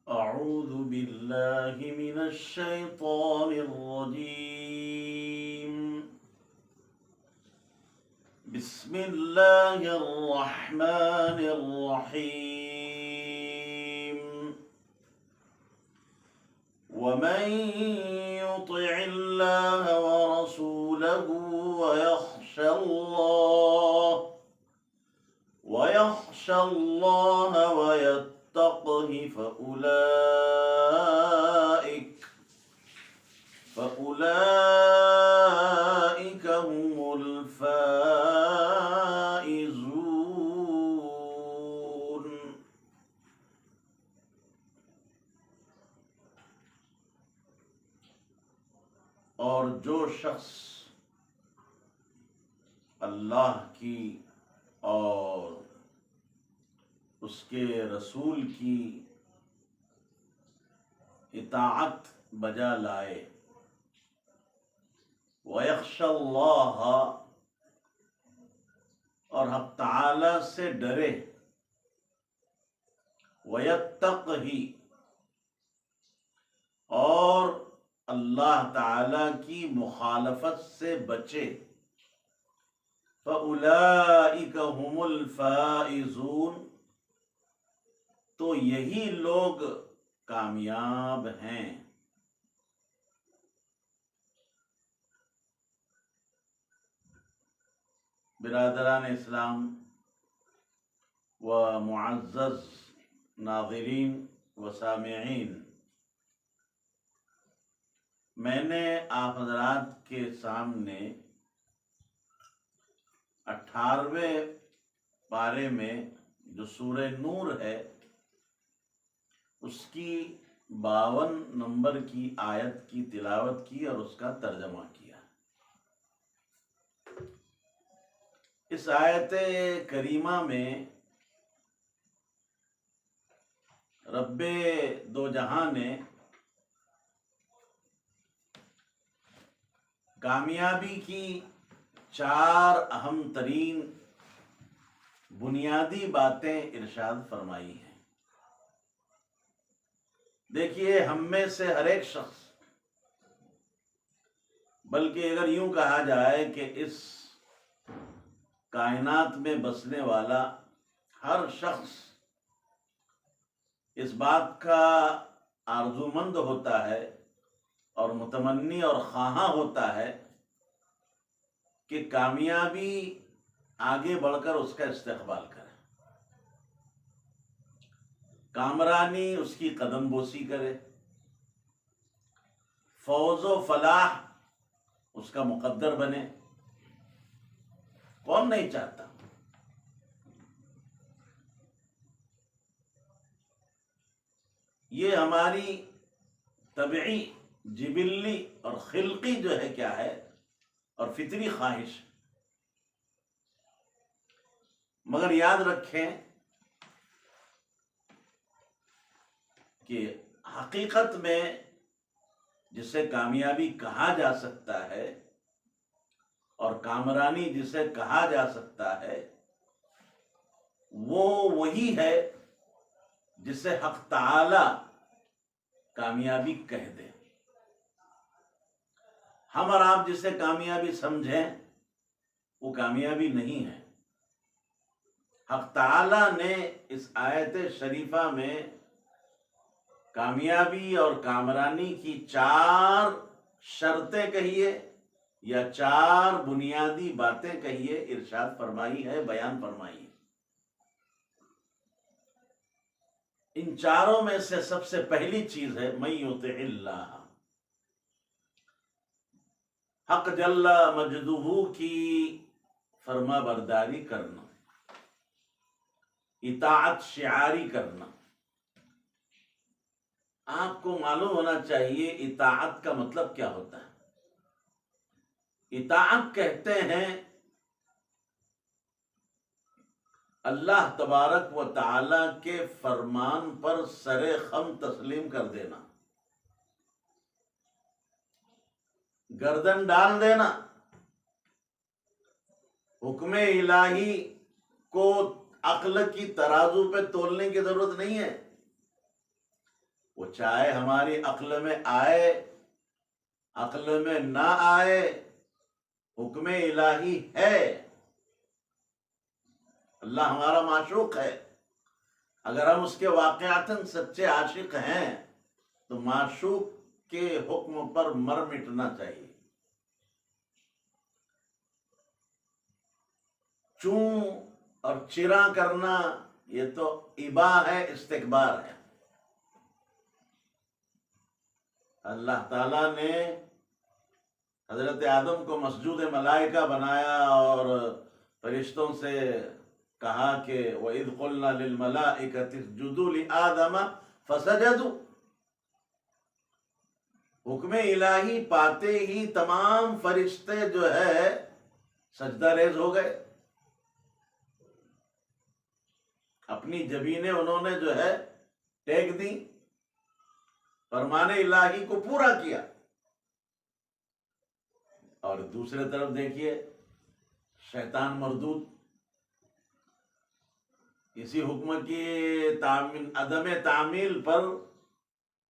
أعوذ بالله من الشيطان الرجيم. بسم الله الرحمن الرحيم. ومن يطع الله ورسوله ويخشى الله ويتقه فأولئك هم الفائزون. اور جو شخص اللہ کی اور اس کے رسول کی اطاعت بجا لائے، وَيَخْشَى اللَّهَ، اور حق تعالی سے ڈرے، وَيَتَّقْهِ، اور اللہ تعالی کی مخالفت سے بچے، فَأُولَئِكَ هُمُ الْفَائِزُونَ، تو یہی لوگ کامیاب ہیں۔ برادران اسلام و معزز ناظرین و سامعین، میں نے آپ حضرات کے سامنے 18ویں پارے میں جو سورہ نور ہے اس کی 52 نمبر کی آیت کی تلاوت کی اور اس کا ترجمہ کیا۔ اس آیت کریمہ میں رب دو جہاں نے کامیابی کی 4 اہم ترین بنیادی باتیں ارشاد فرمائی ہیں۔ دیکھیے، ہم میں سے ہر ایک شخص، بلکہ اگر یوں کہا جائے کہ اس کائنات میں بسنے والا ہر شخص اس بات کا آرزومند ہوتا ہے اور متمنی اور خواہاں ہوتا ہے کہ کامیابی آگے بڑھ کر اس کا استقبال کرے، کامرانی اس کی قدم بوسی کرے، فوز و فلاح اس کا مقدر بنے۔ کون نہیں چاہتا؟ یہ ہماری طبعی، جبلی اور خلقی جو ہے کیا ہے، اور فطری خواہش۔ مگر یاد رکھیں کہ حقیقت میں جسے کامیابی کہا جا سکتا ہے اور کامرانی جسے کہا جا سکتا ہے، وہ وہی ہے جسے حق تعالی کامیابی کہہ دے۔ ہم اور آپ جسے کامیابی سمجھیں وہ کامیابی نہیں ہے۔ حق تعالی نے اس آیت شریفہ میں کامیابی اور کامرانی کی 4 شرطیں کہیے یا 4 بنیادی باتیں کہیے ارشاد فرمائی ہے، بیان فرمائی ہے۔ ان 4 میں سے سب سے پہلی چیز ہے من یطع اللہ، حق جل مجدہ کی فرما برداری کرنا، اطاعت شعاری کرنا۔ آپ کو معلوم ہونا چاہیے اطاعت کا مطلب کیا ہوتا ہے۔ اطاعت کہتے ہیں اللہ تبارک و تعالی کے فرمان پر سر خم تسلیم کر دینا، گردن ڈال دینا، حکم الہی کو عقل کی ترازو پہ تولنے کی ضرورت نہیں ہے۔ وہ چاہے ہماری عقل میں آئے عقل میں نہ آئے، حکم الہی ہے۔ اللہ ہمارا معشوق ہے، اگر ہم اس کے واقعاتاً سچے عاشق ہیں تو معشوق کے حکم پر مر مٹنا چاہیے۔ چوں اور چرا کرنا یہ تو ابا ہے، استکبار ہے۔ اللہ تعالیٰ نے حضرت آدم کو مسجود ملائکہ بنایا اور فرشتوں سے کہا کہ وَإِذْ قُلْنَا لِلْمَلَائِكَةِ اسْجُدُوا لِآدَمَ فَسَجَدُوا، حکم الہی پاتے ہی تمام فرشتے جو ہے سجدہ ریز ہو گئے، اپنی جبینیں انہوں نے جو ہے ٹیک دی، فرمان الہی کو پورا کیا۔ اور دوسرے طرف دیکھیے شیطان مردود اسی حکم کی عدم تعمیل پر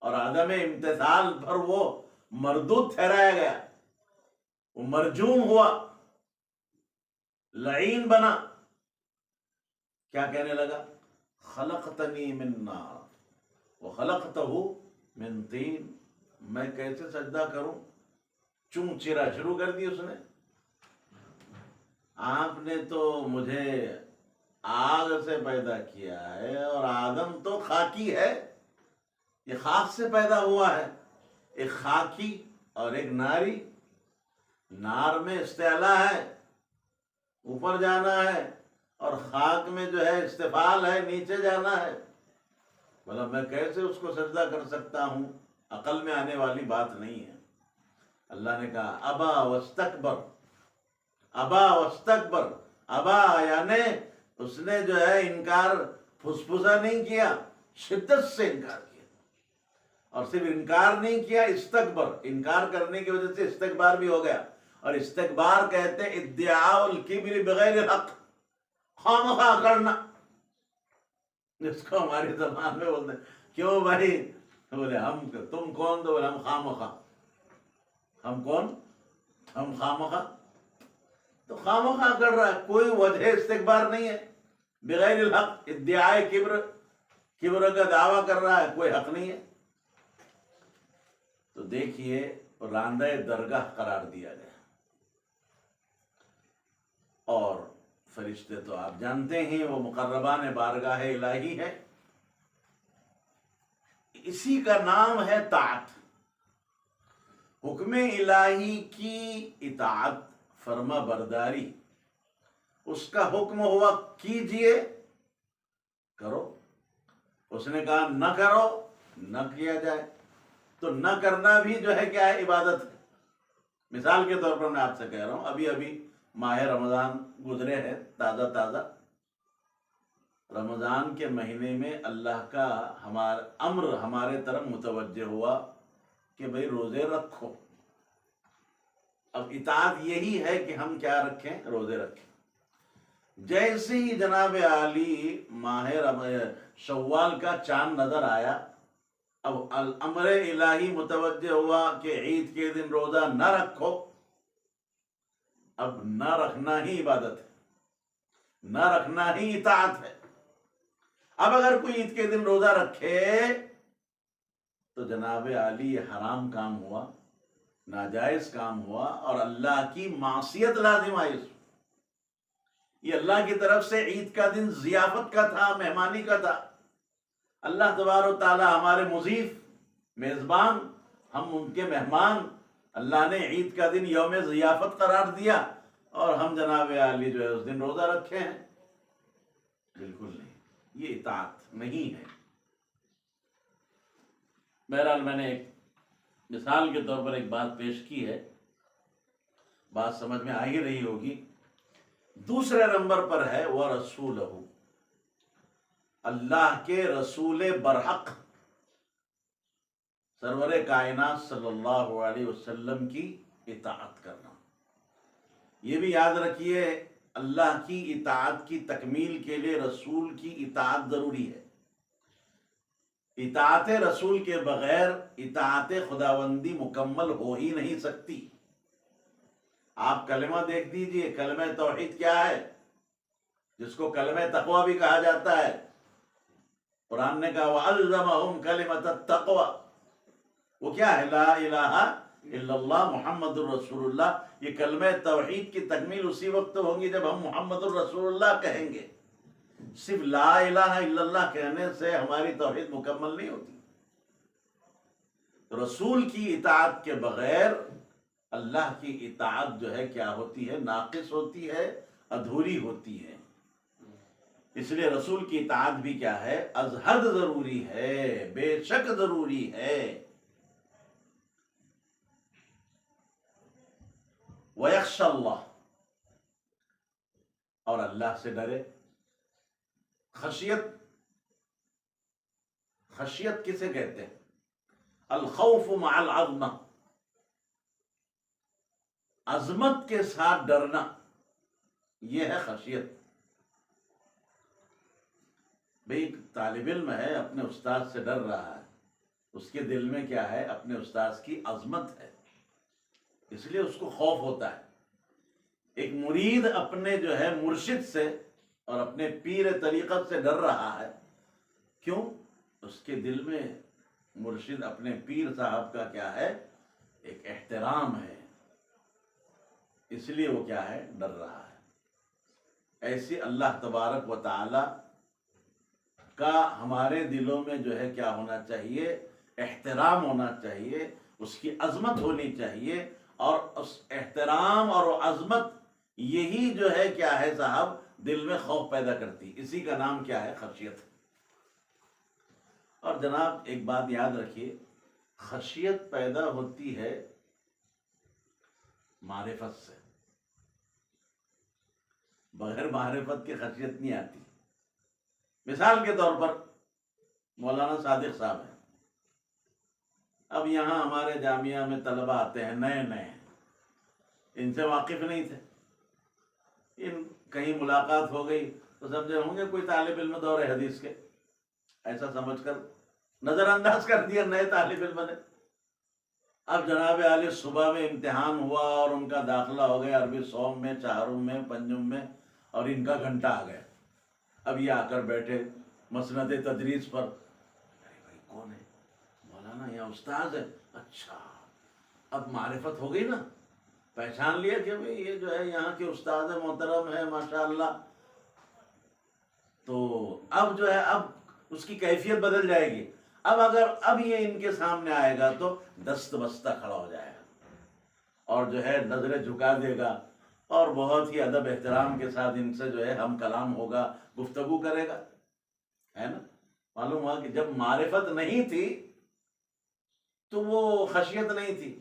اور عدم امتثال پر وہ مردود ٹھہرایا گیا، وہ مرجوم ہوا، لعین بنا۔ کیا کہنے لگا؟ خلقتنی من نار وخلقتہ من طین، میں کیسے سجدہ کروں؟ چوں چرا شروع کر دی اس نے، آپ نے تو مجھے آگ سے پیدا کیا ہے اور آدم تو خاکی ہے، یہ خاک سے پیدا ہوا ہے، ایک خاکی اور ایک ناری۔ نار میں استعلا ہے، اوپر جانا ہے، اور خاک میں جو ہے استفال ہے، نیچے جانا ہے۔ بولا میں کیسے اس کو سجدہ کر سکتا ہوں؟ عقل میں آنے والی بات نہیں ہے۔ اللہ نے کہا ابا واستکبر، ابا واستکبر، ابا یعنی اس نے جو ہے انکار پھسپھسا نہیں کیا، شدت سے انکار کیا، اور صرف انکار نہیں کیا، استکبر، انکار کرنے کی وجہ سے استکبار بھی ہو گیا۔ اور استکبار کہتے ادعاء الکبر بغیر حق، خواہ کرنا، جس کو ہماری زبان میں بولتے ہیں کیوں بھائی؟ بولے ہم، تم کون؟ تو بولے ہم خواہ، ہم کون؟ ہم خواہ، تو خواہ کر رہا ہے، کوئی وجہ استکبار نہیں ہے، بغیر الحق، ادعاء کبر کا دعویٰ کر رہا ہے، کوئی حق نہیں ہے۔ تو دیکھیے راندہ درگاہ قرار دیا گیا، اور فرشتے تو آپ جانتے ہیں وہ مقربان بارگاہ الہی ہے، اسی کا نام ہے طاعت۔ حکم الہی کی اطاعت، فرما برداری، اس کا حکم ہوا کیجئے، کرو، اس نے کہا نہ کرو، نہ کیا جائے، تو نہ کرنا بھی جو ہے کیا ہے؟ عبادت ہے۔ مثال کے طور پر میں آپ سے کہہ رہا ہوں، ابھی ماہ رمضان گزرے ہیں تازہ، رمضان کے مہینے میں اللہ کا امر ہمارے طرف متوجہ ہوا کہ بھئی روزے رکھو۔ اب اطاعت یہی ہے کہ ہم کیا رکھیں؟ روزے رکھیں۔ جیسے ہی جناب عالی ماہ شوال کا چاند نظر آیا، اب الامر الہی متوجہ ہوا کہ عید کے دن روزہ نہ رکھو، اب نہ رکھنا ہی عبادت ہے، نہ رکھنا ہی اطاعت ہے۔ اب اگر کوئی عید کے دن روزہ رکھے تو جناب عالی یہ حرام کام ہوا، ناجائز کام ہوا، اور اللہ کی معصیت لازم آئی اس میں۔ یہ اللہ کی طرف سے عید کا دن ضیافت کا تھا، مہمانی کا تھا۔ اللہ تبارک و تعالی ہمارے مضیف، میزبان، ہم ان کے مہمان، اللہ نے عید کا دن یوم ضیافت قرار دیا، اور ہم جناب عالی جو ہے اس دن روزہ رکھے ہیں؟ بالکل نہیں، یہ اطاعت نہیں ہے۔ بہرحال میں نے ایک مثال کے طور پر ایک بات پیش کی ہے، بات سمجھ میں آ ہی رہی ہوگی۔ دوسرے نمبر پر ہے وَرَسُولَهُ، اللہ کے رسول برحق سرور کائنات صلی اللہ علیہ وسلم کی اطاعت کرنا۔ یہ بھی یاد رکھیے، اللہ کی اطاعت کی تکمیل کے لیے رسول کی اطاعت ضروری ہے۔ اطاعت رسول کے بغیر اطاعت خداوندی مکمل ہو ہی نہیں سکتی۔ آپ کلمہ دیکھ دیجئے، کلمہ توحید کیا ہے، جس کو کلمہ تقوی بھی کہا جاتا ہے۔ قرآن نے کہا وَأَلْزَمَهُمْ كَلِمَةَ التَّقْوَى، وہ کیا ہے؟ لا الہ الا اللہ محمد الرسول اللہ۔ یہ کلمہ توحید کی تکمیل اسی وقت ہوگی جب ہم محمد الرسول اللہ کہیں گے۔ صرف لا الہ الا اللہ کہنے سے ہماری توحید مکمل نہیں ہوتی۔ رسول کی اطاعت کے بغیر اللہ کی اطاعت جو ہے کیا ہوتی ہے؟ ناقص ہوتی ہے، ادھوری ہوتی ہے۔ اس لیے رسول کی اطاعت بھی کیا ہے؟ از حد ضروری ہے، بے شک ضروری ہے۔ وَيَخْشَى اللَّهَ، اور اللہ سے ڈرے۔ خشیت کسے کہتے ہیں؟ الخوف مع العظمہ، عظمت کے ساتھ ڈرنا، یہ ہے خشیت۔ بھئی طالب علم ہے، اپنے استاد سے ڈر رہا ہے، اس کے دل میں کیا ہے؟ اپنے استاد کی عظمت ہے، اس لیے اس کو خوف ہوتا ہے۔ ایک مرید اپنے جو ہے مرشد سے اور اپنے پیر طریقت سے ڈر رہا ہے، کیوں؟ اس کے دل میں مرشد اپنے پیر صاحب کا کیا ہے؟ ایک احترام ہے، اس لیے وہ کیا ہے؟ ڈر رہا ہے۔ ایسی اللہ تبارک و تعالی کا ہمارے دلوں میں جو ہے کیا ہونا چاہیے؟ احترام ہونا چاہیے، اس کی عظمت ہونی چاہیے، اور اس احترام اور عظمت یہی جو ہے کیا ہے صاحب؟ دل میں خوف پیدا کرتی، اسی کا نام کیا ہے؟ خشیت۔ اور جناب ایک بات یاد رکھیے، خشیت پیدا ہوتی ہے معرفت سے، بغیر معرفت کی خشیت نہیں آتی۔ مثال کے طور پر مولانا صادق صاحب ہیں، اب یہاں ہمارے جامعہ میں طلبہ آتے ہیں، نئے نئے، ان سے واقف نہیں تھے، ان کہیں ملاقات ہو گئی تو سمجھے ہوں گے کوئی طالب علم دور حدیث کے، ایسا سمجھ کر نظر انداز کر دیا، نئے طالب علم نے۔ اب جناب عالی صبح میں امتحان ہوا اور ان کا داخلہ ہو گیا عربی سوم میں، چہارم میں، پنجم میں، اور ان کا گھنٹہ آ گیا۔ اب یہ آ کر بیٹھے مسند تدریس پر، ارے بھائی کون ہے؟ مولانا یہاں استاد ہے۔ اچھا، اب معرفت ہو گئی نا، پہچان لیا کہ بھئی یہ جو ہے یہاں کے استاد محترم ہے ماشاءاللہ۔ تو اب جو ہے اب اس کی کیفیت بدل جائے گی۔ اب یہ ان کے سامنے آئے گا تو دست بستہ کھڑا ہو جائے گا، اور جو ہے نظریں جھکا دے گا، اور بہت ہی ادب احترام کے ساتھ ان سے جو ہے ہم کلام ہوگا، گفتگو کرے گا، ہے نا؟ معلوم ہوا کہ جب معرفت نہیں تھی تو وہ خشیت نہیں تھی،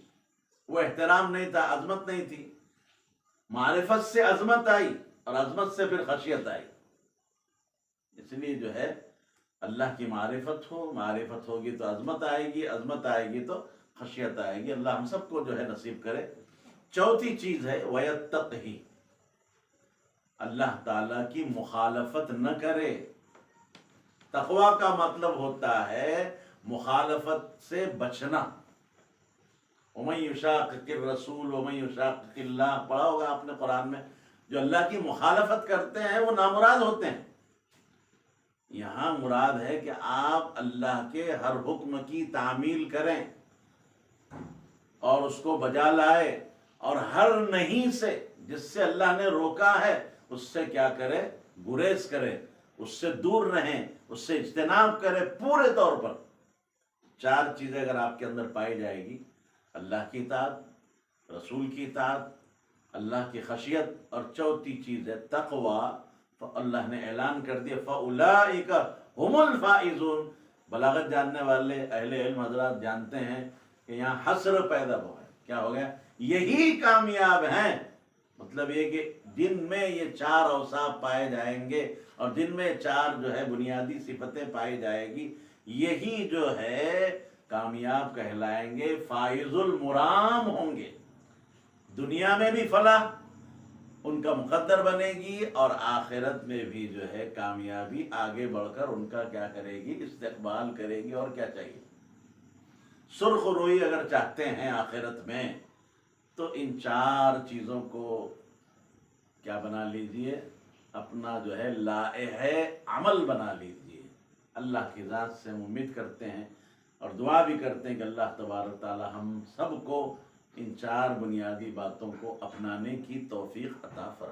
وہ احترام نہیں تھا، عظمت نہیں تھی۔ معرفت سے عظمت آئی، اور عظمت سے پھر خشیت آئی۔ اس لیے جو ہے اللہ کی معرفت ہو، معرفت ہوگی تو عظمت آئے گی، عظمت آئے گی تو خشیت آئے گی۔ اللہ ہم سب کو جو ہے نصیب کرے۔ چوتھی چیز ہے وَيَتَّقْهِ، اللہ تعالیٰ کی مخالفت نہ کرے۔ تقویٰ کا مطلب ہوتا ہے مخالفت سے بچنا۔ وَمَن يُشَاقِقِ الرَّسُولَ وَمَن يُشَاقِقِ اللَّهَ، پڑھا ہوگا آپ نے قرآن میں، جو اللہ کی مخالفت کرتے ہیں وہ نامراد ہوتے ہیں۔ یہاں مراد ہے کہ آپ اللہ کے ہر حکم کی تعمیل کریں اور اس کو بجا لائے، اور ہر نہیں سے جس سے اللہ نے روکا ہے اس سے کیا کرے؟ گریز کرے، اس سے دور رہیں، اس سے اجتناب کرے پورے طور پر۔ چار چیزیں اگر آپ کے اندر پائی جائے گی، اللہ کی اطاعت، رسول کی اطاعت، اللہ کی خشیت، اور چوتھی چیز ہے تقوی، تو اللہ نے اعلان کر دیا فَأُولَئِكَ هُمُ الْفَائِزُونَ۔ بلاغت جاننے والے اہل علم حضرات جانتے ہیں کہ یہاں حسر پیدا ہوا ہے، کیا ہو گیا؟ یہی کامیاب ہیں۔ مطلب یہ کہ جن میں یہ چار اوصاف پائے جائیں گے، اور جن میں چار جو ہے بنیادی صفتیں پائی جائے گی، یہی جو ہے کامیاب کہلائیں گے، فائز المرام ہوں گے، دنیا میں بھی فلاح ان کا مقدر بنے گی، اور آخرت میں بھی جو ہے کامیابی آگے بڑھ کر ان کا کیا کرے گی؟ استقبال کرے گی۔ اور کیا چاہیے؟ سرخ روئی اگر چاہتے ہیں آخرت میں تو ان 4 چیزوں کو کیا بنا لیجئے؟ اپنا جو ہے لائحہ عمل بنا لیجئے۔ اللہ کی ذات سے ہم امید کرتے ہیں اور دعا بھی کرتے ہیں کہ اللہ تبارک تعالی ہم سب کو ان 4 بنیادی باتوں کو اپنانے کی توفیق عطا فرمائے۔